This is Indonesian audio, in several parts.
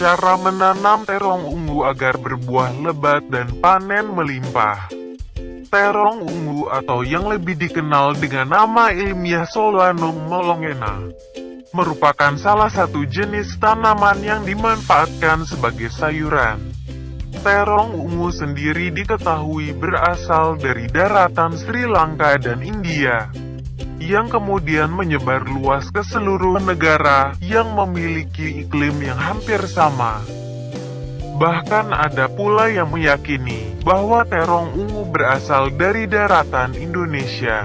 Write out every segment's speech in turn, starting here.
Cara menanam terong ungu agar berbuah lebat dan panen melimpah. Terong ungu atau yang lebih dikenal dengan nama ilmiah Solanum molongena merupakan salah satu jenis tanaman yang dimanfaatkan sebagai sayuran. Terong ungu sendiri diketahui berasal dari daratan Sri Lanka dan India, yang kemudian menyebar luas ke seluruh negara yang memiliki iklim yang hampir sama. Bahkan ada pula yang meyakini bahwa terong ungu berasal dari daratan Indonesia.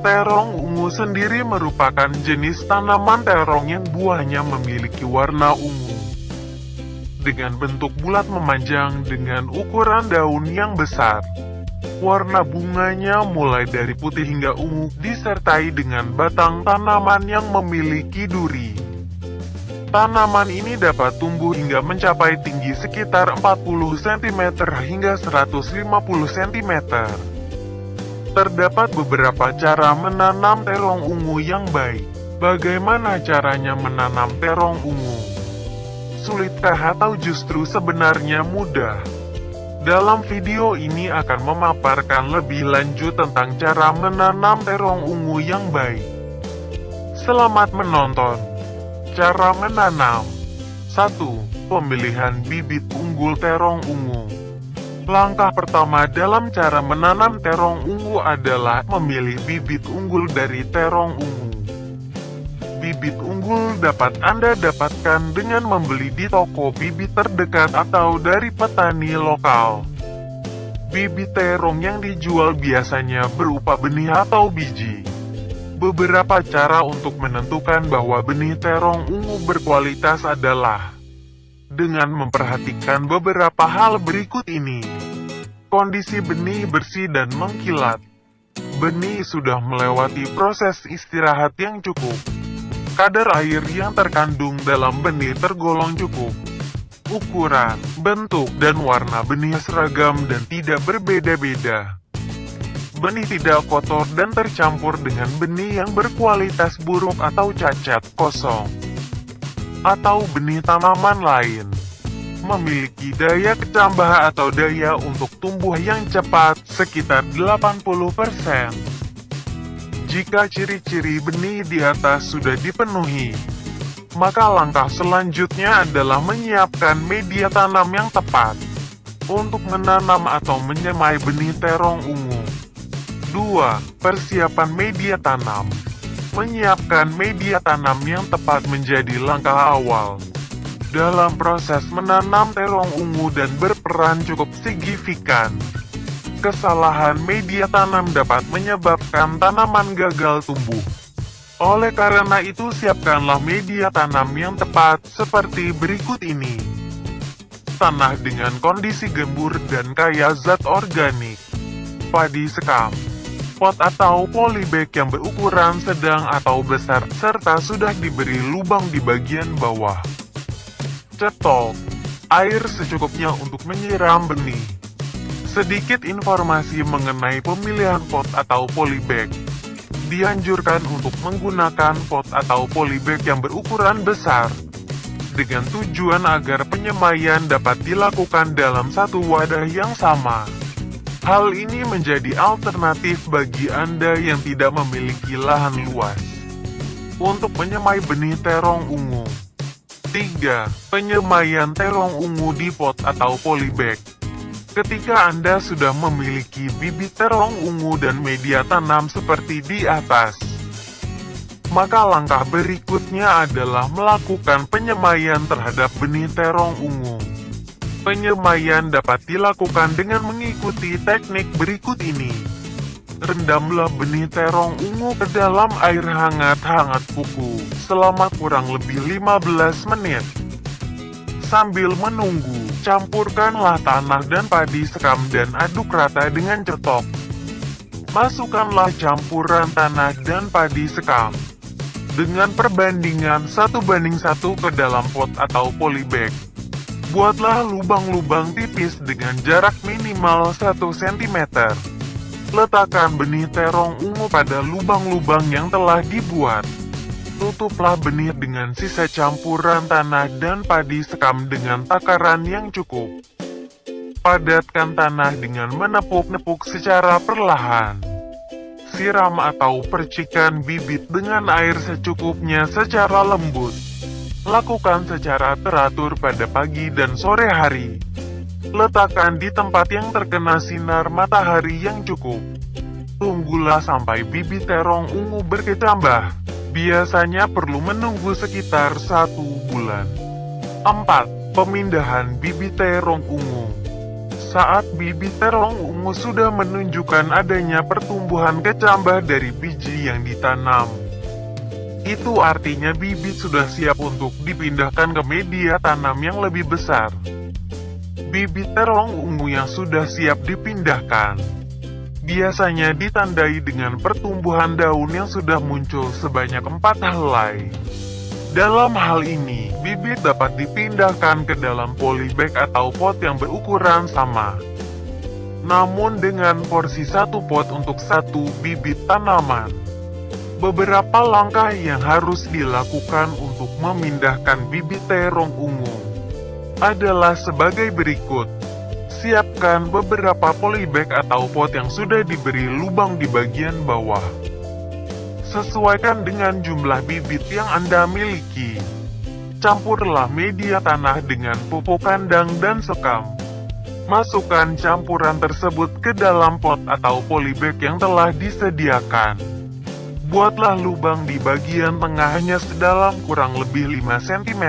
Terong ungu sendiri merupakan jenis tanaman terong yang buahnya memiliki warna ungu, dengan bentuk bulat memanjang dengan ukuran daun yang besar. Warna bunganya mulai dari putih hingga ungu, disertai dengan batang tanaman yang memiliki duri. Tanaman ini dapat tumbuh hingga mencapai tinggi sekitar 40 cm hingga 150 cm. Terdapat beberapa cara menanam terong ungu yang baik. Bagaimana caranya menanam terong ungu? Sulitkah atau justru sebenarnya mudah? Dalam video ini akan memaparkan lebih lanjut tentang cara menanam terong ungu yang baik. Selamat menonton. Cara menanam. 1. Pemilihan bibit unggul terong ungu. Langkah pertama dalam cara menanam terong ungu adalah memilih bibit unggul dari terong ungu. Bibit unggul dapat Anda dapatkan dengan membeli di toko bibit terdekat atau dari petani lokal. Bibit terong yang dijual biasanya berupa benih atau biji. Beberapa cara untuk menentukan bahwa benih terong ungu berkualitas adalah dengan memperhatikan beberapa hal berikut ini. Kondisi benih bersih dan mengkilat. Benih sudah melewati proses istirahat yang cukup. Kadar air yang terkandung dalam benih tergolong cukup. Ukuran, bentuk, dan warna benih seragam dan tidak berbeda-beda. Benih tidak kotor dan tercampur dengan benih yang berkualitas buruk atau cacat, kosong, atau benih tanaman lain. Memiliki daya kecambah atau daya untuk tumbuh yang cepat sekitar 80%. Jika ciri-ciri benih di atas sudah dipenuhi, maka langkah selanjutnya adalah menyiapkan media tanam yang tepat untuk menanam atau menyemai benih terong ungu. 2. Persiapan media tanam. Menyiapkan media tanam yang tepat menjadi langkah awal dalam proses menanam terong ungu dan berperan cukup signifikan. Kesalahan media tanam dapat menyebabkan tanaman gagal tumbuh. Oleh karena itu, siapkanlah media tanam yang tepat seperti berikut ini. Tanah dengan kondisi gembur dan kaya zat organik. Padi sekam. Pot atau polybag yang berukuran sedang atau besar, serta sudah diberi lubang di bagian bawah. Cetok. Air secukupnya untuk menyiram benih. Sedikit informasi mengenai pemilihan pot atau polybag. Dianjurkan untuk menggunakan pot atau polybag yang berukuran besar, dengan tujuan agar penyemaian dapat dilakukan dalam satu wadah yang sama. Hal ini menjadi alternatif bagi Anda yang tidak memiliki lahan luas untuk menyemai benih terong ungu. 3. Penyemaian terong ungu di pot atau polybag. Ketika Anda sudah memiliki bibit terong ungu dan media tanam seperti di atas, maka langkah berikutnya adalah melakukan penyemaian terhadap benih terong ungu. Penyemaian dapat dilakukan dengan mengikuti teknik berikut ini. Rendamlah benih terong ungu ke dalam air hangat kuku selama kurang lebih 15 menit. Sambil menunggu, campurkanlah tanah dan padi sekam dan aduk rata dengan cetok. Masukkanlah campuran tanah dan padi sekam dengan perbandingan 1:1 ke dalam pot atau polybag. Buatlah lubang-lubang tipis dengan jarak minimal 1 cm. Letakkan benih terong ungu pada lubang-lubang yang telah dibuat. Tutuplah benih dengan sisa campuran tanah dan padi sekam dengan takaran yang cukup. Padatkan tanah dengan menepuk-nepuk secara perlahan. Siram atau percikan bibit dengan air secukupnya secara lembut. Lakukan secara teratur pada pagi dan sore hari. Letakkan di tempat yang terkena sinar matahari yang cukup. Tunggulah sampai bibit terong ungu berkecambah. Biasanya perlu menunggu sekitar 1 bulan. 4. Pemindahan bibit terong ungu. Saat bibit terong ungu sudah menunjukkan adanya pertumbuhan kecambah dari biji yang ditanam, itu artinya bibit sudah siap untuk dipindahkan ke media tanam yang lebih besar. Bibit terong ungu yang sudah siap dipindahkan biasanya ditandai dengan pertumbuhan daun yang sudah muncul sebanyak 4 helai. Dalam hal ini, bibit dapat dipindahkan ke dalam polybag atau pot yang berukuran sama. Namun dengan porsi 1 pot untuk 1 bibit tanaman. Beberapa langkah yang harus dilakukan untuk memindahkan bibit terong ungu adalah sebagai berikut. Siapkan beberapa polybag atau pot yang sudah diberi lubang di bagian bawah. Sesuaikan dengan jumlah bibit yang Anda miliki. Campurlah media tanah dengan pupuk kandang dan sekam. Masukkan campuran tersebut ke dalam pot atau polybag yang telah disediakan. Buatlah lubang di bagian tengahnya sedalam kurang lebih 5 cm.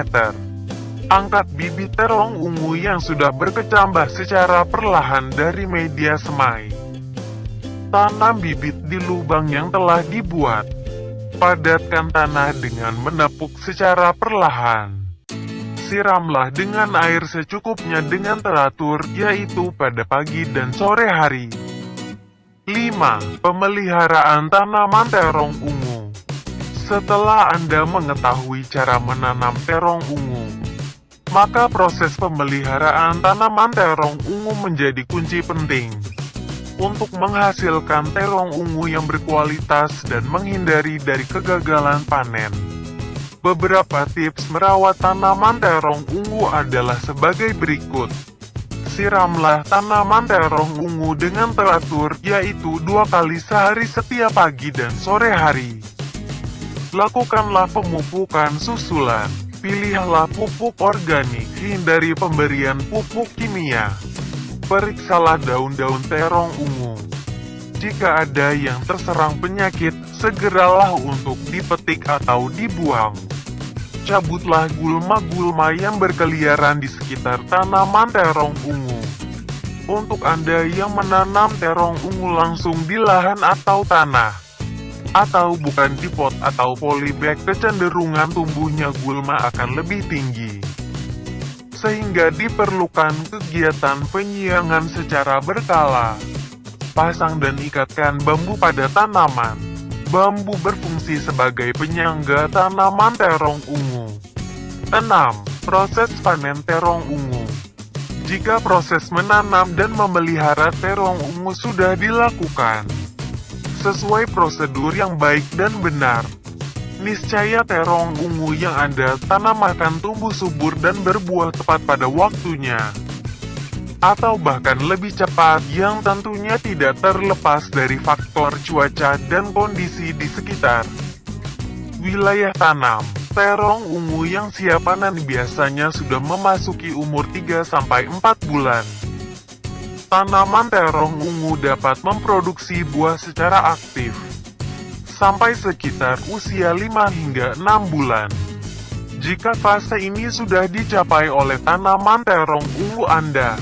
Angkat bibit terong ungu yang sudah berkecambah secara perlahan dari media semai. Tanam bibit di lubang yang telah dibuat. Padatkan tanah dengan menepuk secara perlahan. Siramlah dengan air secukupnya dengan teratur, yaitu pada pagi dan sore hari. 5. Pemeliharaan tanaman terong ungu. Setelah Anda mengetahui cara menanam terong ungu, maka proses pemeliharaan tanaman terong ungu menjadi kunci penting untuk menghasilkan terong ungu yang berkualitas dan menghindari dari kegagalan panen. Beberapa tips merawat tanaman terong ungu adalah sebagai berikut. Siramlah tanaman terong ungu dengan teratur, yaitu 2 kali sehari setiap pagi dan sore hari. Lakukanlah pemupukan susulan. Pilihlah pupuk organik, hindari pemberian pupuk kimia. Periksalah daun-daun terong ungu. Jika ada yang terserang penyakit, segeralah untuk dipetik atau dibuang. Cabutlah gulma-gulma yang berkeliaran di sekitar tanaman terong ungu. Untuk Anda yang menanam terong ungu langsung di lahan atau tanah, atau bukan di pot atau polybag, kecenderungan tumbuhnya gulma akan lebih tinggi. Sehingga diperlukan kegiatan penyiangan secara berkala. Pasang dan ikatkan bambu pada tanaman. Bambu berfungsi sebagai penyangga tanaman terong ungu. 6. Proses panen terong ungu. Jika proses menanam dan memelihara terong ungu sudah dilakukan sesuai prosedur yang baik dan benar, niscaya terong ungu yang Anda tanam akan tumbuh subur dan berbuah tepat pada waktunya. Atau bahkan lebih cepat, yang tentunya tidak terlepas dari faktor cuaca dan kondisi di sekitar. Wilayah tanam. Terong ungu yang siap panen biasanya sudah memasuki umur 3-4 bulan. Tanaman terong ungu dapat memproduksi buah secara aktif sampai sekitar usia 5 hingga 6 bulan. Jika fase ini sudah dicapai oleh tanaman terong ungu Anda,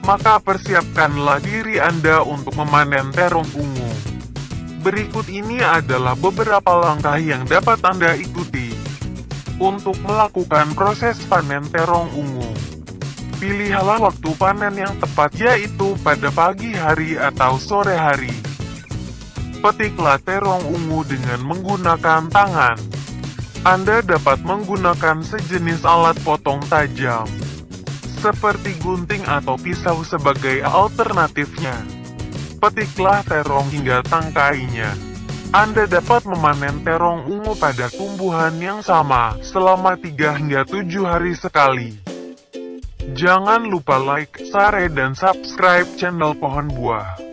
maka persiapkanlah diri Anda untuk memanen terong ungu. Berikut ini adalah beberapa langkah yang dapat Anda ikuti untuk melakukan proses panen terong ungu. Pilihlah waktu panen yang tepat, yaitu pada pagi hari atau sore hari. Petiklah terong ungu dengan menggunakan tangan. Anda dapat menggunakan sejenis alat potong tajam, seperti gunting atau pisau sebagai alternatifnya. Petiklah terong hingga tangkainya. Anda dapat memanen terong ungu pada tumbuhan yang sama selama 3 hingga 7 hari sekali. Jangan lupa like, share, dan subscribe channel Pohon Buah.